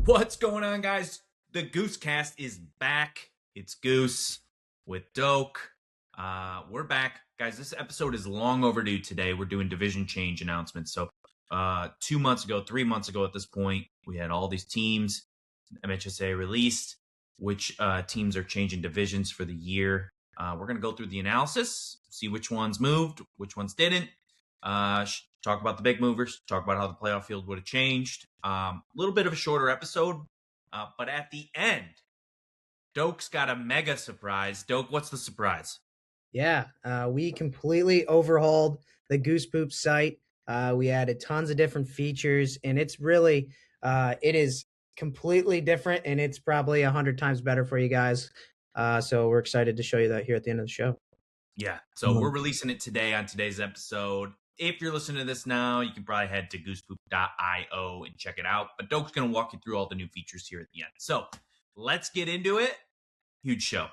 What's going on, guys? The Goosecast is back. It's Goose with Doke. We're back. Guys, this episode is long overdue today. We're doing division change announcements. So 2 months ago, 3 months ago at this point, we had all these teams. MHSAA released which teams are changing divisions for the year. We're going to go through the analysis, see which ones moved, which ones didn't. Talk about the big movers, talk about how the playoff field would have changed. A little bit of a shorter episode, but at the end, Doke's got a mega surprise. Doke, what's the surprise? Yeah, we completely overhauled the Goosepoop site. We added tons of different features, and it's really, it is completely different, and it's probably 100 times better for you guys. So we're excited to show you that here at the end of the show. Yeah, so we're releasing it today on today's episode. If you're listening to this now, you can probably head to goosepoop.io and check it out. But Doke's going to walk you through all the new features here at the end. So let's get into it. Huge show.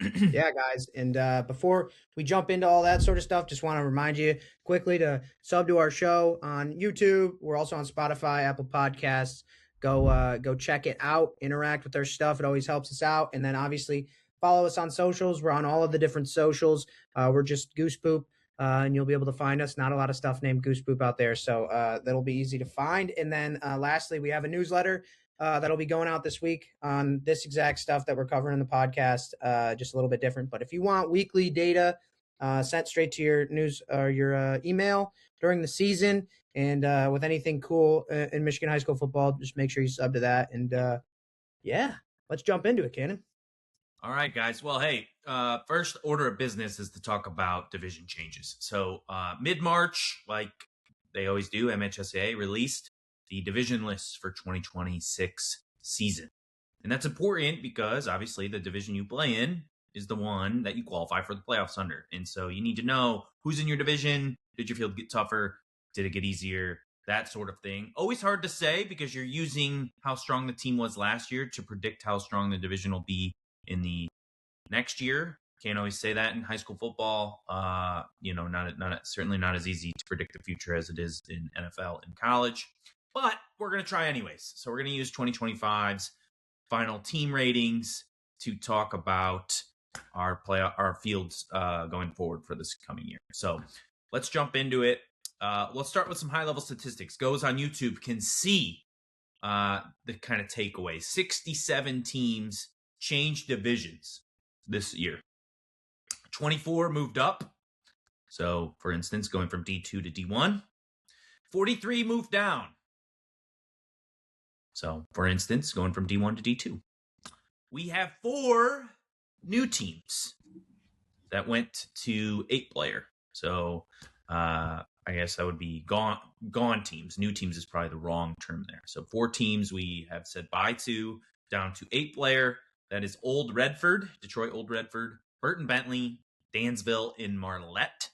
Yeah, guys. And before we jump into all that sort of stuff, just want to remind you quickly to sub to our show on YouTube. We're also on Spotify, Apple Podcasts. Go check it out. Interact with our stuff. It always helps us out. And then obviously follow us on socials. We're on all of the different socials. We're just Goosepoop. And you'll be able to find us. Not a lot of stuff named Goosepoop out there, so that'll be easy to find. And then lastly, we have a newsletter that'll be going out this week on this exact stuff that we're covering in the podcast, just a little bit different. But if you want weekly data sent straight to your news or your email during the season, and with anything cool in Michigan high school football, just make sure you sub to that. And yeah, let's jump into it, Cannon. All right, guys. Well, hey, first order of business is to talk about division changes. So mid-March, like they always do, MHSAA released the division lists for 2026 season. And that's important because obviously the division you play in is the one that you qualify for the playoffs under. And so you need to know who's in your division. Did your field get tougher? Did it get easier? That sort of thing. Always hard to say because you're using how strong the team was last year to predict how strong the division will be in the next year. Can't always say that in high school football. Certainly not as easy to predict the future as it is in NFL and college. But we're going to try anyways. So we're going to use 2025's final team ratings to talk about our fields going forward for this coming year. So let's jump into it. Let's start with some high-level statistics. Goes on YouTube can see the kind of takeaways. 67 teams changed divisions this year. 24 moved up. So, for instance, going from D2 to D1. 43 moved down. So, for instance, going from D1 to D2. We have 4 new teams that went to 8-player. So, I guess that would be gone teams. New teams is probably the wrong term there. So 4 teams we have said bye to, down to 8-player. That is Old Redford, Detroit Old Redford, Burton Bentley, Dansville, and Marlette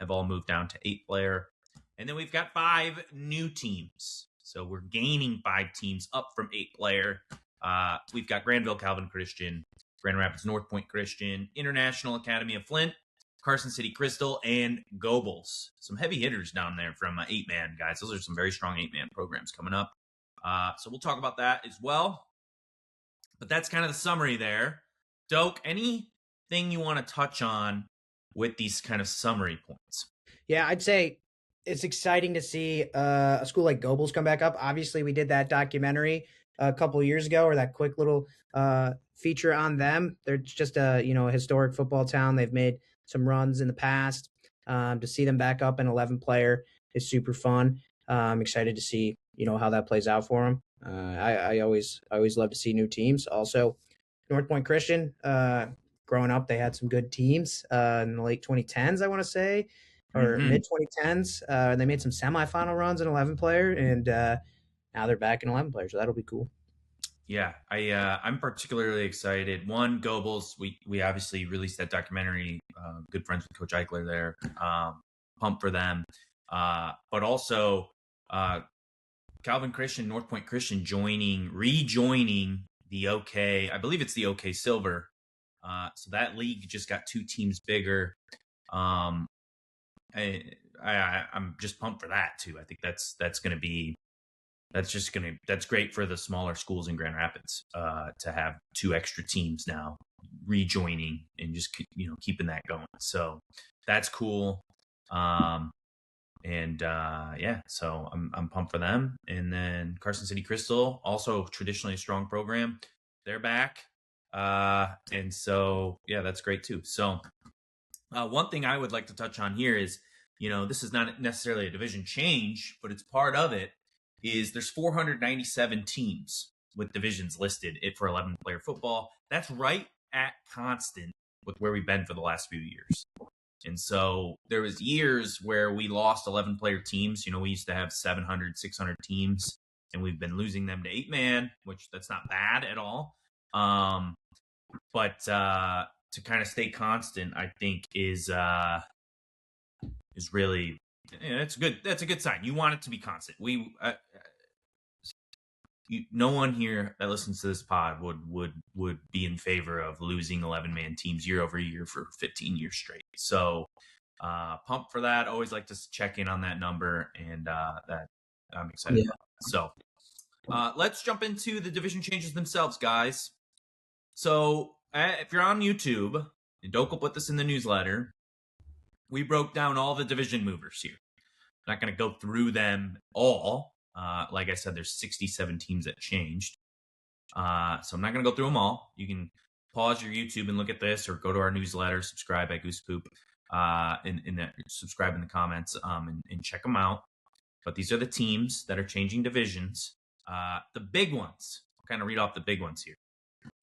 have all moved down to 8-player. And then we've got 5 new teams. So we're gaining 5 teams up from 8-player. We've got Granville Calvin Christian, Grand Rapids North Point Christian, International Academy of Flint, Carson City Crystal, and Gobles. Some heavy hitters down there from 8-man, guys. Those are some very strong 8-man programs coming up. So we'll talk about that as well. But that's kind of the summary there. Doke, anything you want to touch on with these kind of summary points? Yeah, I'd say it's exciting to see a school like Gobles come back up. Obviously, we did that documentary a couple of years ago, or that quick little feature on them. They're just a historic football town. They've made some runs in the past. To see them back up in 11-player is super fun. I'm excited to see how that plays out for them. I always love to see new teams. Also, North Point Christian, growing up, they had some good teams in the late 2010s, I want to say, or mid 2010s. They made some semifinal runs in 11-player, and now they're back in 11-player, so that'll be cool. Yeah, I'm particularly excited. One, Gobles, we obviously released that documentary. Good friends with Coach Eichler there. Pumped for them. But also, Calvin Christian, North Point Christian rejoining the OK. I believe it's the OK Silver. So that league just got 2 teams bigger. I'm just pumped for that too. I think that's going to be that's great for the smaller schools in Grand Rapids to have 2 extra teams now rejoining and just keeping that going. So that's cool. So I'm pumped for them. And then Carson City Crystal, also traditionally a strong program, they're back. And so that's great too. So one thing I would like to touch on here is, this is not necessarily a division change, but it's part of it, is there's 497 teams with divisions listed for 11-player football. That's right at constant with where we've been for the last few years. And so there was years where we lost 11-player teams. We used to have 700, 600 teams, and we've been losing them to 8-man, which that's not bad at all. But to kind of stay constant, I think is really, that's good. That's a good sign. You want it to be constant. No one here that listens to this pod would be in favor of losing 11-man teams year over year for 15 years straight. So pumped for that. Always like to check in on that number, and that I'm excited about. So let's jump into the division changes themselves, guys. So if you're on YouTube, and Doak will put this in the newsletter, we broke down all the division movers here. I'm not going to go through them all. Like I said, there's 67 teams that changed. So I'm not going to go through them all. You can pause your YouTube and look at this, or go to our newsletter, subscribe at Goosepoop, subscribe in the comments, and check them out. But these are the teams that are changing divisions. The big ones, I'll kind of read off the big ones here.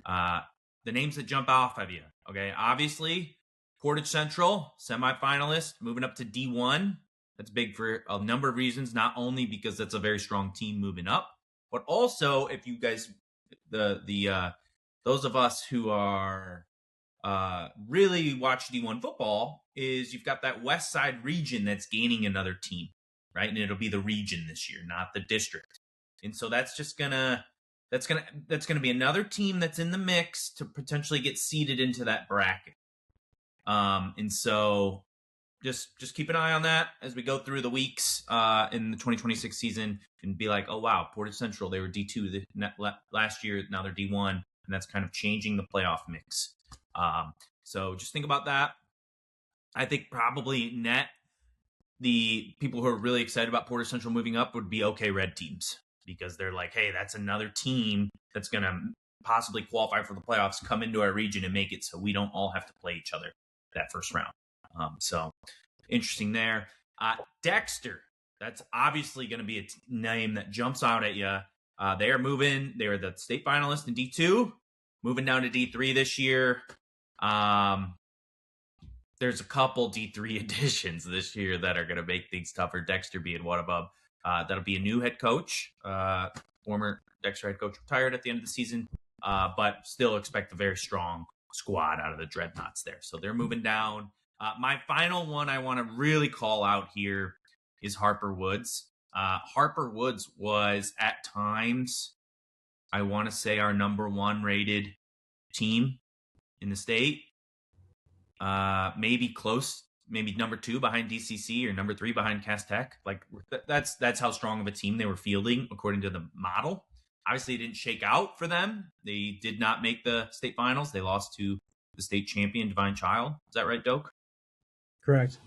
The names that jump off of you. Okay, obviously, Portage Central, semifinalist, moving up to D1. That's big for a number of reasons, not only because that's a very strong team moving up, but also if you guys, those of us who are really watch D1 football, is you've got that West Side region that's gaining another team, right? And it'll be the region this year, not the district. And so that's gonna be another team that's in the mix to potentially get seeded into that bracket. And so just keep an eye on that as we go through the weeks in the 2026 season, and be like, oh wow, Portage Central, they were D2 last year, now they're D1, and that's kind of changing the playoff mix. So just think about that. I think probably the people who are really excited about Portage Central moving up would be OK Red teams, because they're like, hey, that's another team that's going to possibly qualify for the playoffs, come into our region and make it so we don't all have to play each other that first round. So interesting there. Dexter, that's obviously going to be a name that jumps out at you. They are moving. They were the state finalist in D2, moving down to D3 this year. There's a couple D3 additions this year that are going to make things tougher. Dexter being one of them. That'll be a new head coach. Former Dexter head coach retired at the end of the season, but still expect a very strong squad out of the Dreadnoughts there. So they're moving down. My final one I want to really call out here is Harper Woods. Harper Woods was at times, I want to say, our number 1 rated team in the state. Maybe close, maybe number 2 behind DCC or number 3 behind Cass Tech. Like that's how strong of a team they were fielding according to the model. Obviously, it didn't shake out for them. They did not make the state finals. They lost to the state champion, Divine Child. Is that right, Doak? Correct.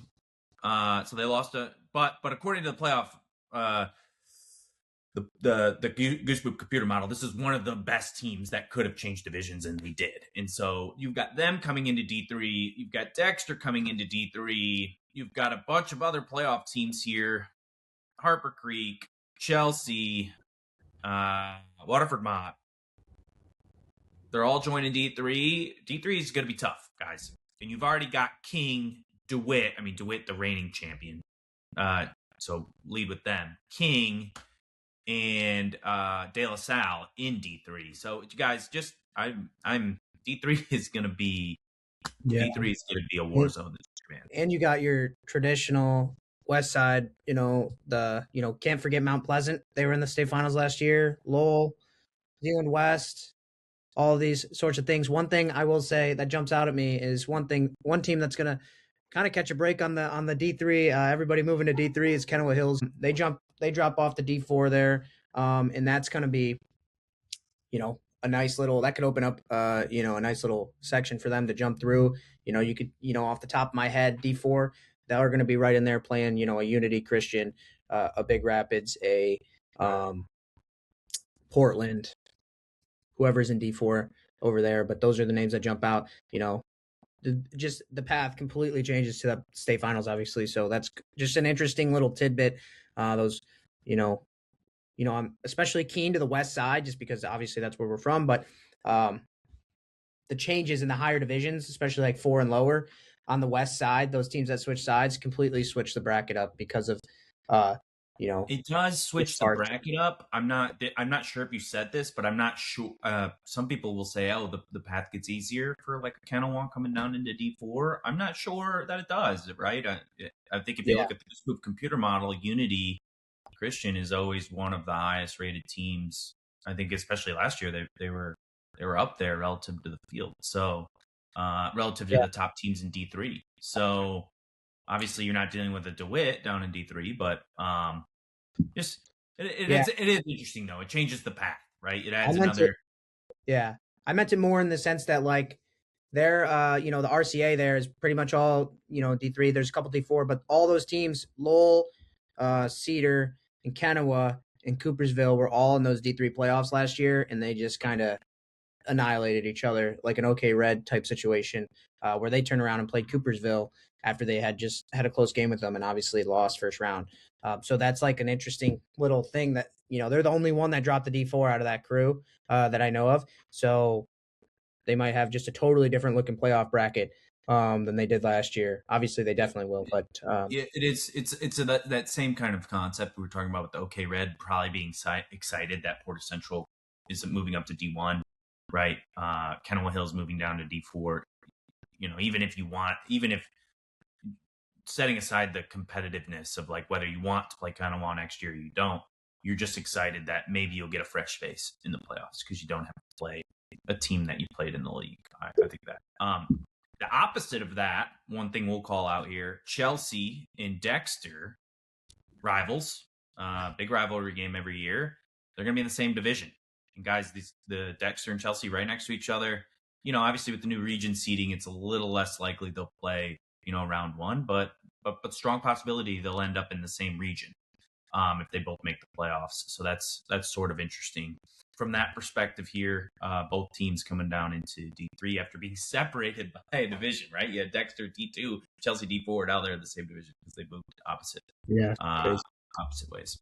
So they lost but according to the playoff, the Goosepoop computer model, this is one of the best teams that could have changed divisions, and they did. And so you've got them coming into D3. You've got Dexter coming into D3. You've got a bunch of other playoff teams here: Harper Creek, Chelsea, Waterford Mott. They're all joining D3. D3 is going to be tough, guys. And you've already got King, DeWitt, the reigning champion. So lead with them. King and De La Salle in D3. So you guys, I'm D3 is going to be D3 is going to be a war zone this year, man. And you got your traditional West Side, can't forget Mount Pleasant. They were in the state finals last year. Lowell, Zealand West, all of these sorts of things. One thing I will say that jumps out at me is one team that's going to kind of catch a break on the D3. Everybody moving to D3 is Kennewick Hills. They drop off the D4 there. And that's going to be, a nice little, that could open up, a nice little section for them to jump through. You could, off the top of my head, D4, that are going to be right in there playing, a Unity Christian, a Big Rapids, a Portland, whoever's in D4 over there. But those are the names that jump out. Just the path completely changes to the state finals, obviously. So that's just an interesting little tidbit. Those, I'm especially keen to the West Side just because obviously that's where we're from. But the changes in the higher divisions, especially like 4 and lower on the West Side, those teams that switch sides completely switch the bracket up because of, it does switch the bracket up. I'm not sure if you said this, but I'm not sure. Some people will say, "Oh, the path gets easier for like a Kanawha coming down into D4." I'm not sure that it does. Right? I think if you look at the Goosepoop computer model, Unity Christian is always one of the highest rated teams. I think, especially last year, they were up there relative to the field. So, relative to the top teams in D3. So, obviously, you're not dealing with a DeWitt down in D3, but just it is interesting though. It changes the path, right? It adds another. I meant it more in the sense that like they're the RCA there is pretty much all D3. There's a couple D4, but all those teams, Lowell, Cedar, and Kanawha and Coopersville were all in those D3 playoffs last year, and they just kind of annihilated each other like an OK Red type situation, where they turned around and played Coopersville after they had just had a close game with them and obviously lost first round. So that's like an interesting little thing that, they're the only one that dropped the D4 out of that crew that I know of. So they might have just a totally different looking playoff bracket than they did last year. Obviously, they definitely will. But it is. It's that same kind of concept we were talking about with the OK Red probably being excited that Porter Central isn't moving up to D1, right? Kanawha Hill's moving down to D4. Even if setting aside the competitiveness of like whether you want to play Kanawha next year or you don't, you're just excited that maybe you'll get a fresh face in the playoffs because you don't have to play a team that you played in the league. I think that. The opposite of that, one thing we'll call out here, Chelsea and Dexter, rivals, big rivalry game every year. They're going to be in the same division. And guys, the Dexter and Chelsea right next to each other. Obviously with the new region seeding, it's a little less likely they'll play, round one, but strong possibility they'll end up in the same region if they both make the playoffs. So that's sort of interesting from that perspective here. Both teams coming down into D3 after being separated by a division, right? You had Dexter D2, Chelsea D4. Now they're in the same division because they moved opposite ways.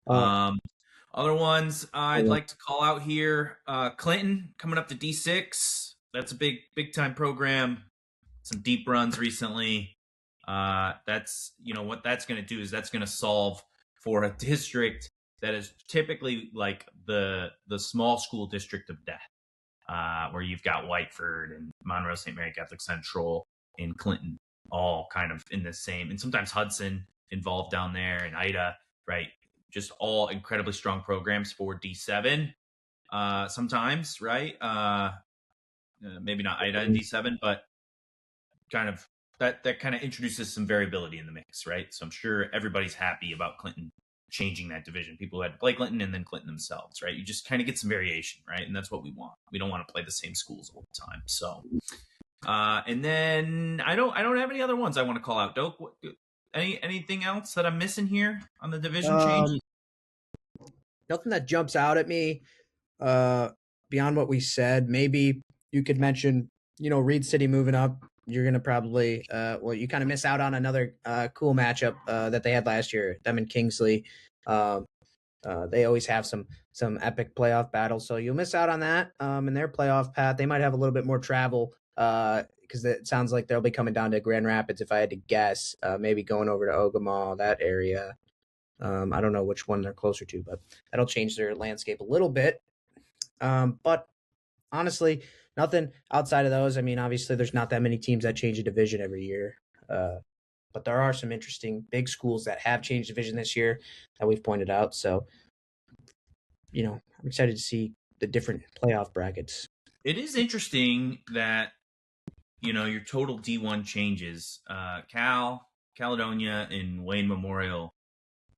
Other ones I'd like to call out here: Clinton coming up to D6. That's a big time program. Some deep runs recently. That's what that's going to do is that's going to solve for a district that is typically like the small school district of death, where you've got Whiteford and Monroe St. Mary Catholic Central and Clinton all kind of in the same, and sometimes Hudson involved down there and Ida, right? Just all incredibly strong programs for D7. Sometimes, right? Maybe not Ida in D7, but kind of that kind of introduces some variability in the mix, right? So I'm sure everybody's happy about Clinton changing that division. People who had to play Clinton and then Clinton themselves, right? You just kind of get some variation, right? And that's what we want. We don't want to play the same schools all the time. So, and then I don't have any other ones I want to call out. Doak, anything else that I'm missing here on the division change? Nothing that jumps out at me beyond what we said. Maybe you could mention, Reed City moving up. You're going to probably, you kind of miss out on another cool matchup that they had last year, them and Kingsley. They always have some epic playoff battles, so you'll miss out on that in their playoff path. They might have a little bit more travel because it sounds like they'll be coming down to Grand Rapids, if I had to guess, maybe going over to Ogama, that area. I don't know which one they're closer to, but that'll change their landscape a little bit. But honestly, nothing outside of those. I mean, obviously, there's not that many teams that change a division every year. But there are some interesting big schools that have changed division this year that we've pointed out. So, I'm excited to see the different playoff brackets. It is interesting that, your total D1 changes. Caledonia, and Wayne Memorial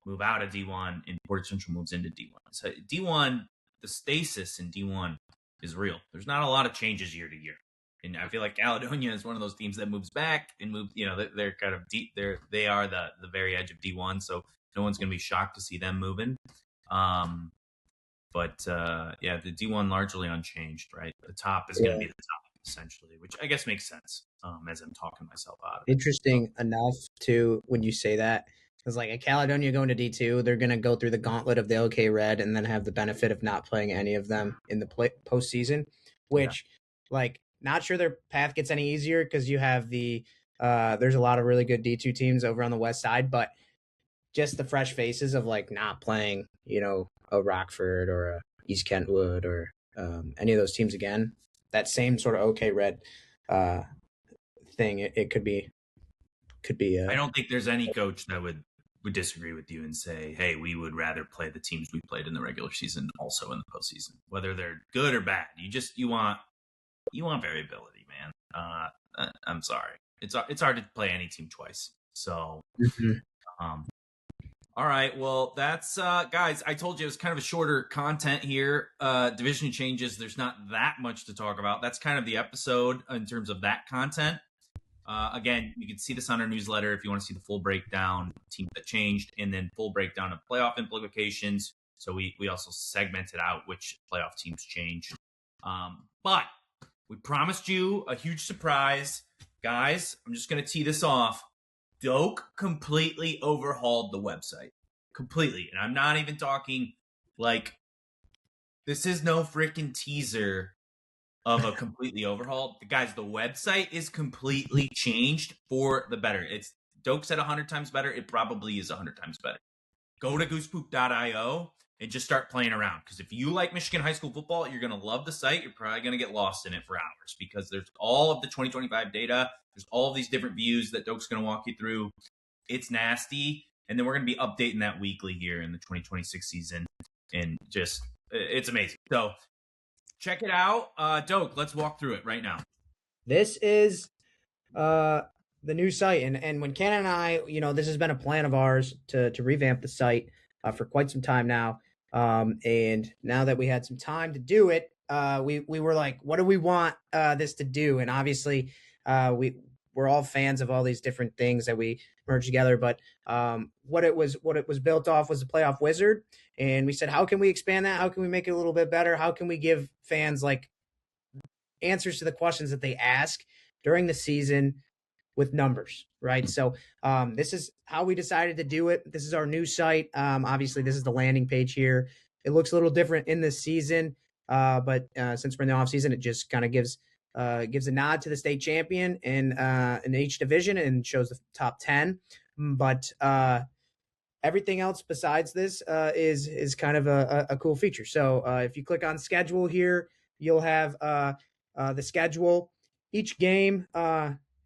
move out of D1 and Portage Central moves into D1. So D1, the stasis in D1 is real. There's not a lot of changes year to year. And I feel like Caledonia is one of those teams that moves back and moves, they're kind of deep. They are the very edge of D1. So no one's going to be shocked to see them moving. But the D1 largely unchanged, right? The top is going to be the top, essentially, which I guess makes sense as I'm talking myself out of it. Interesting enough, too, when you say that. Because, like, a Caledonia going to D2, they're going to go through the gauntlet of the OK Red and then have the benefit of not playing any of them in the postseason, which, not sure their path gets any easier because you have there's a lot of really good D2 teams over on the west side, but just the fresh faces of, like, not playing, a Rockford or a East Kentwood or any of those teams again, that same sort of OK Red thing, it could be. I don't think there's any coach that would disagree with you and say, hey, we would rather play the teams we played in the regular season also in the postseason, whether they're good or bad. You want variability, man. I'm sorry. It's hard to play any team twice. So, all right. Well, that's guys, I told you it was kind of a shorter content here. Division changes. There's not that much to talk about. That's kind of the episode in terms of that content. Again, you can see this on our newsletter if you want to see the full breakdown, teams that changed, and then full breakdown of playoff implications. So we also segmented out which playoff teams changed. But we promised you a huge surprise. Guys, I'm just going to tee this off. Doak completely overhauled the website. Completely. And I'm not even talking like this is no freaking teaser of a completely overhauled. Guys, the website is completely changed for the better. It's Doak said 100 times better. It probably is 100 times better. Go to goosepoop.io and just start playing around. Because if you like Michigan high school football, you're going to love the site. You're probably going to get lost in it for hours because there's all of the 2025 data. There's all of these different views that Doak's going to walk you through. It's nasty. And then we're going to be updating that weekly here in the 2026 season. And just, it's amazing. So check it out. Doak, let's walk through it right now. This is the new site. And when Ken and I, this has been a plan of ours to revamp the site for quite some time now. And now that we had some time to do it, we were like, what do we want this to do? And obviously, we're all fans of all these different things that we merge together. But what it was built off was the playoff wizard. And we said, how can we expand that? How can we make it a little bit better? How can we give fans like answers to the questions that they ask during the season with numbers, right? So this is how we decided to do it. This is our new site. Obviously, this is the landing page here. It looks a little different in this season, but since we're in the off season, it just kind of gives a nod to the state champion in each division and shows the top 10. But everything else besides this is kind of a cool feature. So if you click on schedule here, you'll have the schedule. Each game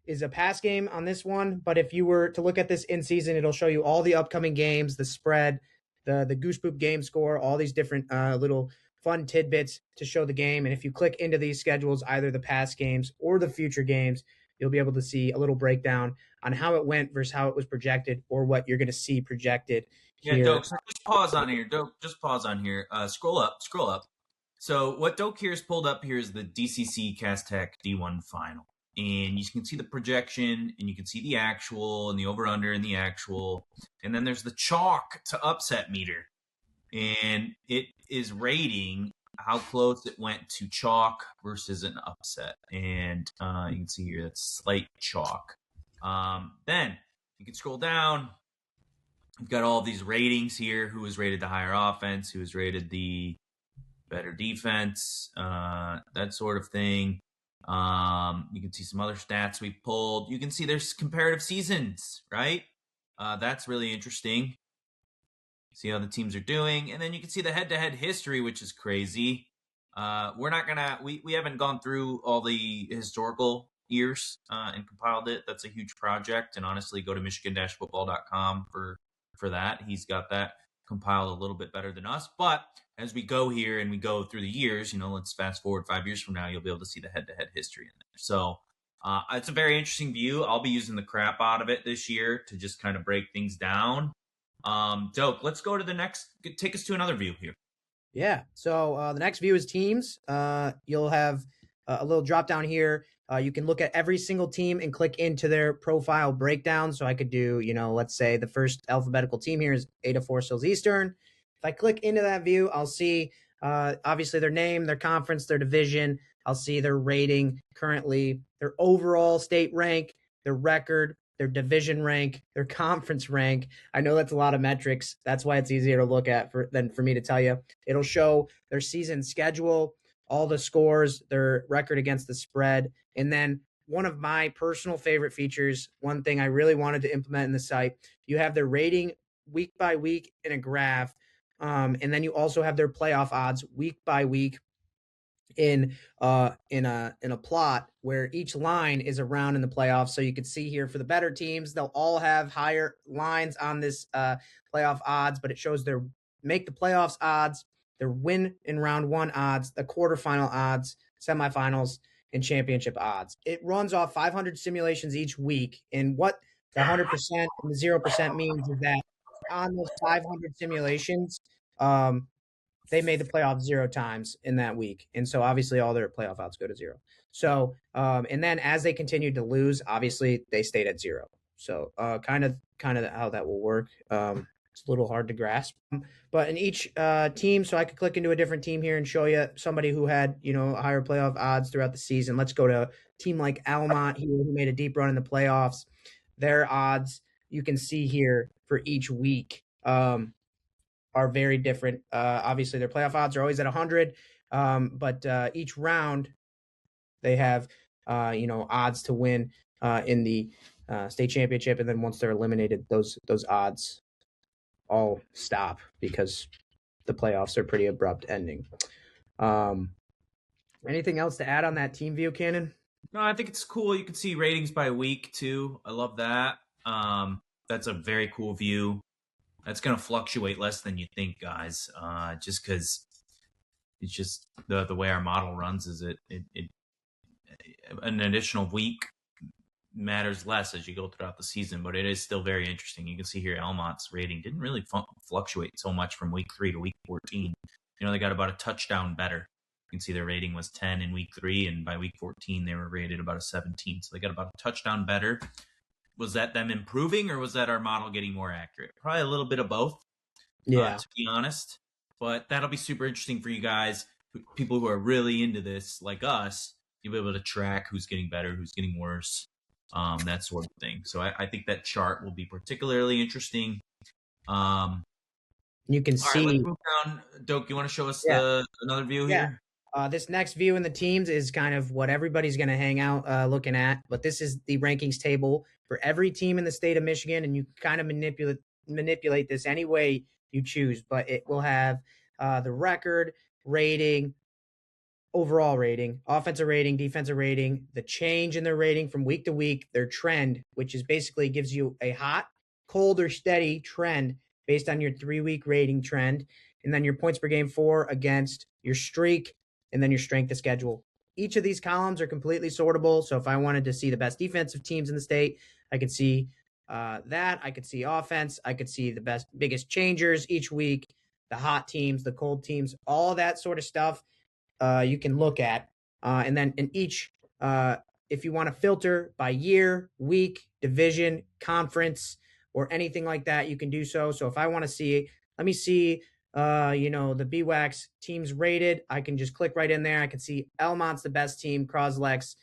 is a pass game on this one. But if you were to look at this in season, it'll show you all the upcoming games, the spread, the Goosepoop game score, all these different little fun tidbits to show the game. And if you click into these schedules, either the past games or the future games, you'll be able to see a little breakdown on how it went versus how it was projected or what you're going to see projected here. Yeah, Doak, so just pause on here. Doak, just pause on here. Scroll up. So what Doak here is pulled up here is the DCC Castech D1 final. And you can see the projection, and you can see the actual, and the over-under, and the actual. And then there's the chalk to upset meter. And it is rating how close it went to chalk versus an upset. And you can see here that's slight chalk. Then you can scroll down. We've got all these ratings here. Who was rated the higher offense? Who was rated the better defense? That sort of thing. You can see some other stats we pulled. You can see there's comparative seasons, right? That's really interesting. See how the teams are doing. And then you can see the head-to-head history, which is crazy. We're not going to, we haven't gone through all the historical years and compiled it. That's a huge project. And honestly, go to michigan-football.com for that. He's got that compiled a little bit better than us. But as we go here and we go through the years, let's fast forward 5 years from now, you'll be able to see the head-to-head history in there. So it's a very interesting view. I'll be using the crap out of it this year to just kind of break things down. Dope. Let's go to the next. Take us to another view here. Yeah. So the next view is teams. You'll have a little drop down here. You can look at every single team and click into their profile breakdown. So I could do, let's say the first alphabetical team here is A-4 Sills Eastern. If I click into that view, I'll see obviously their name, their conference, their division. I'll see their rating currently, their overall state rank, their record, their division rank, their conference rank. I know that's a lot of metrics. That's why it's easier to look at than for me to tell you. It'll show their season schedule, all the scores, their record against the spread. And then one of my personal favorite features, one thing I really wanted to implement in the site, you have their rating week by week in a graph. And then you also have their playoff odds week by week in a plot where each line is a round in the playoffs. So you can see here for the better teams, they'll all have higher lines on this playoff odds, but it shows their make the playoffs odds, their win in round one odds, the quarterfinal odds, semifinals, and championship odds. It runs off 500 simulations each week. And what the 100% and the 0% means is that on those 500 simulations, they made the playoffs 0 times in that week. And so obviously all their playoff odds go to 0. So, and then as they continued to lose, obviously they stayed at 0. So kind of how that will work. It's a little hard to grasp, but in each team, so I could click into a different team here and show you somebody who had, higher playoff odds throughout the season. Let's go to a team like Almont here, who made a deep run in the playoffs. Their odds you can see here for each week. Are very different. Obviously, their playoff odds are always at 100, but each round they have, odds to win in the state championship, and then once they're eliminated, those odds all stop because the playoffs are pretty abrupt ending. Anything else to add on that team view, Cannon? No, I think it's cool. You can see ratings by week too. I love that. That's a very cool view. That's going to fluctuate less than you think, guys. Just because it's just the way our model runs is it an additional week matters less as you go throughout the season, but it is still very interesting. You can see here Almont's rating didn't really fluctuate so much from week 3 to week 14. They got about a touchdown better. You can see their rating was 10 in week 3, and by week 14 they were rated about a 17. So they got about a touchdown better. Was that them improving, or was that our model getting more accurate? Probably a little bit of both, to be honest. But that'll be super interesting for you guys, people who are really into this, like us. You'll be able to track who's getting better, who's getting worse, that sort of thing. So I think that chart will be particularly interesting. You can see. Right, let's move down. Doke, you want to show us another view here? This next view in the teams is kind of what everybody's going to hang out looking at, but this is the rankings table for every team in the state of Michigan, and you kind of manipulate this any way you choose, but it will have the record, rating, overall rating, offensive rating, defensive rating, the change in their rating from week to week, their trend, which is basically gives you a hot, cold, or steady trend based on your 3-week rating trend, and then your points per game for, against, your streak, and then your strength of schedule. Each of these columns are completely sortable. So if I wanted to see the best defensive teams in the state, I could see that. I could see offense. I could see the biggest changers each week, the hot teams, the cold teams, all that sort of stuff you can look at. And then in each, if you want to filter by year, week, division, conference, or anything like that, you can do so. So if I want to see, let me see, the BWAX teams rated, I can just click right in there. I can see Elmont's the best team. Croslex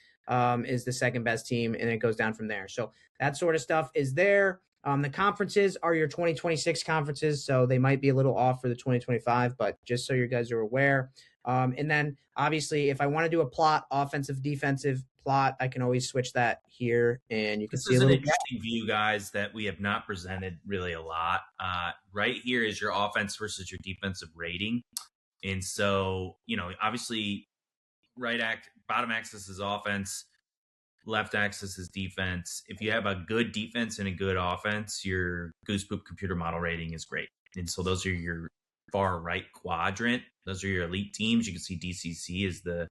is the second best team, and it goes down from there. So that sort of stuff is there. The conferences are your 2026 conferences, so they might be a little off for the 2025, but just so you guys are aware. And then obviously if I want to do a plot, offensive, defensive plot, I can always switch that here, and you can see a little interesting view, guys, that we have not presented really a lot. Right here is your offense versus your defensive rating. And so, obviously bottom axis is offense, left axis is defense. If you have a good defense and a good offense, your Goosepoop computer model rating is great. And so those are your far right quadrant. Those are your elite teams. You can see DCC is the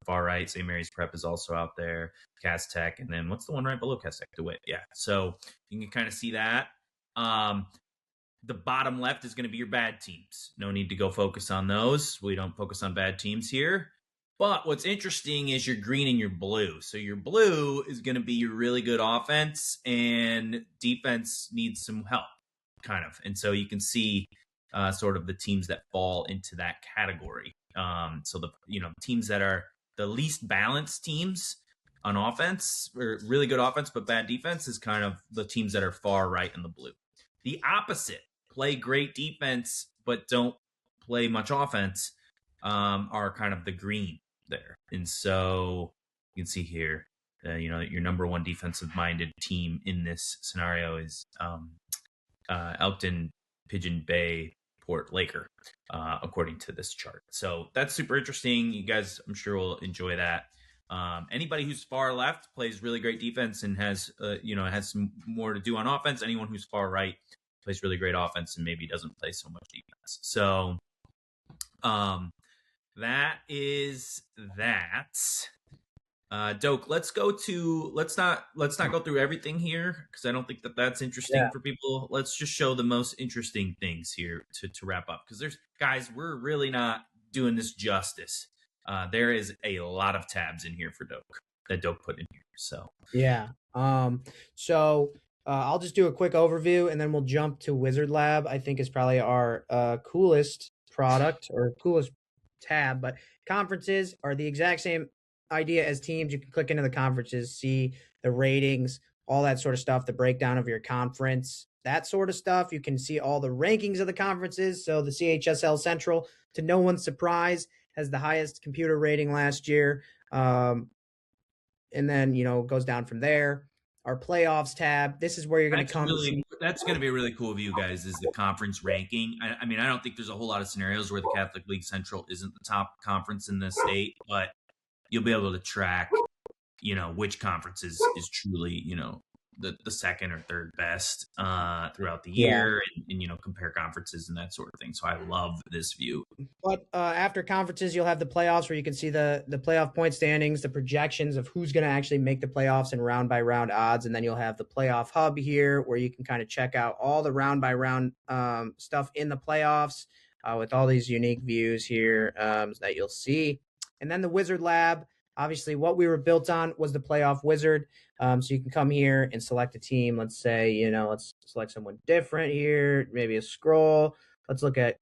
far right. St. Mary's Prep is also out there. Cass Tech, and then what's the one right below Cass Tech? DeWitt. Yeah. So you can kind of see that. the bottom left is going to be your bad teams. No need to go focus on those. We don't focus on bad teams here. But what's interesting is your green and your blue. So your blue is going to be your really good offense, and defense needs some help, kind of. And so you can see sort of the teams that fall into that category. So the teams that are the least balanced teams on offense, or really good offense but bad defense, is kind of the teams that are far right in the blue. The opposite, play great defense but don't play much offense, are kind of the green there. And so you can see here, your number one defensive-minded team in this scenario is Elkton, Pigeon Bay, Port Laker, according to this chart. So that's super interesting. You guys, I'm sure, will enjoy that. Anybody who's far left plays really great defense and has some more to do on offense. Anyone who's far right plays really great offense and maybe doesn't play so much defense. So that is that. Doke, let's not go through everything here, because I don't think that's interesting for people. Let's just show the most interesting things here to wrap up, because we're really not doing this justice. There is a lot of tabs in here for Doke that Doke put in here. So yeah. I'll just do a quick overview, and then we'll jump to Wizard Lab. I think is probably our coolest product or coolest tab. But conferences are the exact same idea as teams. You can click into the conferences, see the ratings, all that sort of stuff, the breakdown of your conference, that sort of stuff. You can see all the rankings of the conferences. So the CHSL Central, to no one's surprise, has the highest computer rating last year. And then, goes down from there. Our playoffs tab, this is where you're going to come. That's going to be a really cool view, guys, is the conference ranking. I mean, I don't think there's a whole lot of scenarios where the Catholic League Central isn't the top conference in the state, but you'll be able to track, which conference is truly, the second or third best throughout the year, and compare conferences and that sort of thing. So I love this view. But after conferences, you'll have the playoffs, where you can see the playoff point standings, the projections of who's going to actually make the playoffs and round by round odds. And then you'll have the playoff hub here, where you can kind of check out all the round by round stuff in the playoffs with all these unique views here that you'll see. And then the Wizard Lab, obviously what we were built on was the playoff wizard. So you can come here and select a team. Let's say, let's select someone different here, maybe a scroll. Let's look at,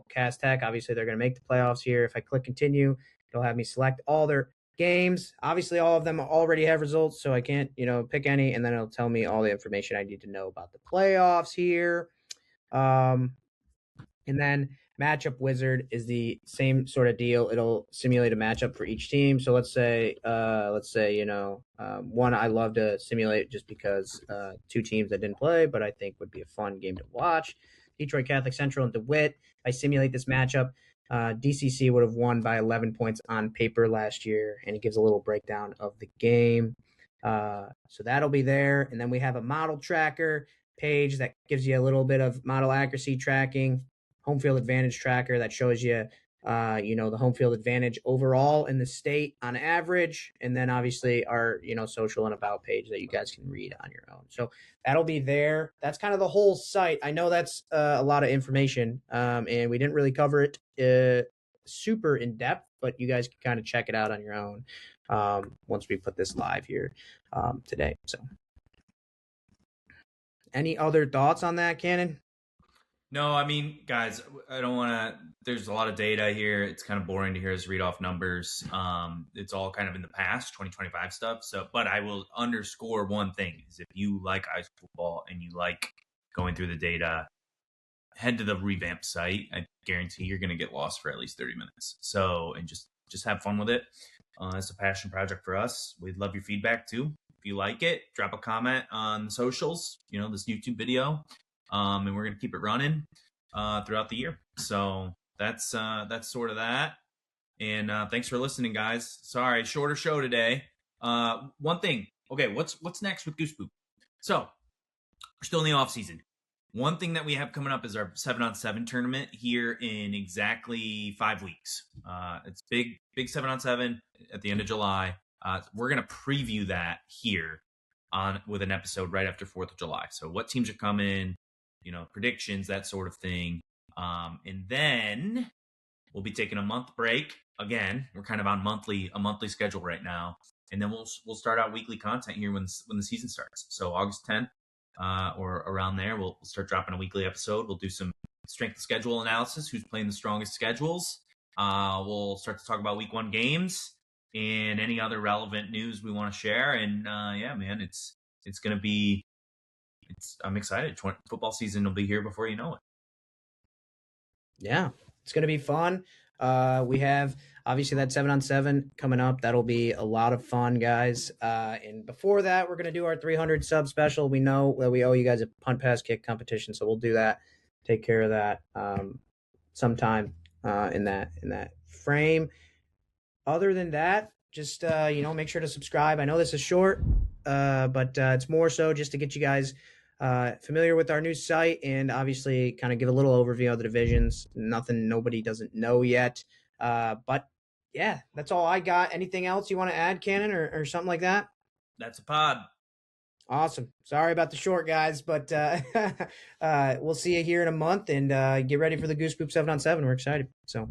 Cast Tech. Obviously they're going to make the playoffs here. If I click continue, it'll have me select all their games. Obviously all of them already have results, so I can't, pick any, and then it'll tell me all the information I need to know about the playoffs here. And then Matchup Wizard is the same sort of deal. It'll simulate a matchup for each team. So let's say, one I love to simulate just because two teams that didn't play, but I think would be a fun game to watch. Detroit Catholic Central and DeWitt. If I simulate this matchup, DCC would have won by 11 points on paper last year, and it gives a little breakdown of the game. So that'll be there. And then we have a model tracker page that gives you a little bit of model accuracy tracking, home field advantage tracker that shows you, the home field advantage overall in the state on average. And then obviously our, social and about page that you guys can read on your own. So that'll be there. That's kind of the whole site. I know that's a lot of information, and we didn't really cover it super in depth, but you guys can kind of check it out on your own once we put this live here today. So any other thoughts on that, Cannon? No, I mean, guys, I don't want to. There's a lot of data here. It's kind of boring to hear us read off numbers. It's all kind of in the past, 2025 stuff. So, but I will underscore one thing: is if you like ice football and you like going through the data, head to the revamped site. I guarantee you're going to get lost for at least 30 minutes. So, and just have fun with it. It's a passion project for us. We'd love your feedback too. If you like it, drop a comment on the socials. This YouTube video. And we're going to keep it running throughout the year. So that's sort of that. And thanks for listening, guys. Sorry, shorter show today. One thing. Okay, what's next with Goosepoop? So we're still in the off season. One thing that we have coming up is our 7-on-7 tournament here in exactly 5 weeks. It's big 7-on-7 at the end of July. We're going to preview that here with an episode right after 4th of July. So what teams are coming? predictions, that sort of thing. And then we'll be taking a month break. Again, we're kind of on a monthly schedule right now, and then we'll start out weekly content here when the season starts. So August 10th or around there, we'll start dropping a weekly episode. We'll do some strength of schedule analysis, who's playing the strongest schedules. We'll start to talk about week 1 games and any other relevant news we want to share. And yeah, man, it's going to be. I'm excited. Football season will be here before you know it. Yeah, it's going to be fun. We have obviously that 7-on-7 coming up. That'll be a lot of fun, guys. And before that, we're going to do our 300 sub special. We know that we owe you guys a punt, pass, kick competition, so we'll do that. Take care of that sometime in that frame. Other than that, just make sure to subscribe. I know this is short, but it's more so just to get you guys familiar with our new site and obviously kind of give a little overview of the divisions. Nobody doesn't know yet. But yeah, that's all I got. Anything else you want to add, Cannon, or something like that? That's a pod. Awesome. Sorry about the short, guys, but we'll see you here in a month, and get ready for the Goospoop 7-on-7. We're excited. So.